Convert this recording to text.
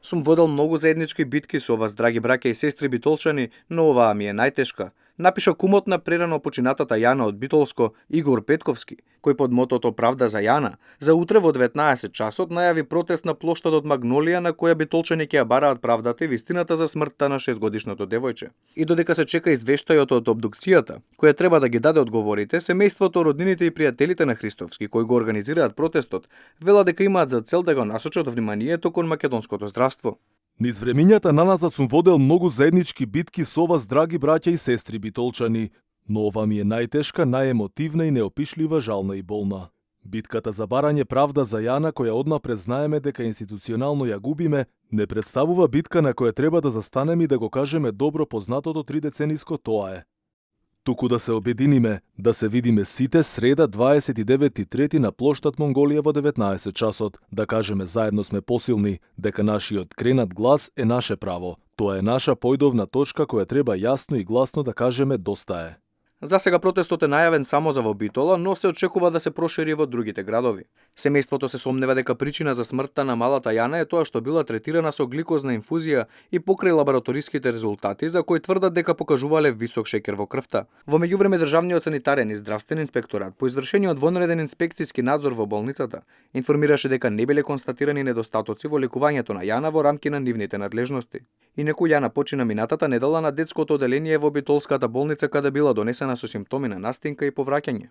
Сум водел многу заеднички битки со вас, драги браќа и сестри битолчани, но оваа ми е најтешка. Напиша кумот на прерано починатата Јана од Битолско, Игор Петковски, кој под мотото Правда за Јана, за утре во 19 часот најави протест на плоштадот Магнолија на која битолчани ќе ја бараат правдата и вистината за смртта на 6-годишното девојче. И додека се чека извештајот од обдукцијата, која треба да ги даде одговорите, семејството, роднините и пријателите на Христовски, кои го организираат протестот, велат дека имаат за цел да го насочат вниманието кон македонското здравство. Низ времињата наназад сум водел многу заеднички битки со вас, драги браќа и сестри битолчани, но ова ми е најтешка, најемотивна и неопишлива, жална и болна. Битката за барање правда за Јана, која однапред знаеме дека институционално ја губиме, не представува битка на која треба да застанеме и да го кажеме добро познатото тридецениско тоа е. Туку да се обединиме, да се видиме сите среда 29.3 на плоштад Монголија во 19 часот, да кажеме заедно сме посилни, дека нашиот кренат глас е наше право. Тоа е наша појдовна точка која треба јасно и гласно да кажеме доста е. За сега протестот е најавен само за во Битола, но се очекува да се прошири во другите градови. Семејството се сомнева дека причина за смртта на малата Јана е тоа што била третирана со гликозна инфузија и покрај лабораториските резултати за кои тврдат дека покажувале висок шеќер во крвта. Во меѓувреме државниот санитарен и здравствен инспекторат по извршениот вонреден инспекциски надзор во болницата информираше дека не биле констатирани недостатоци во лекувањето на Јана во рамки на нивните надлежности. Инаку Јана почина минатата недела на детското оделение во Битолската болница каде била донесена со симптоми на настинка и повраќање.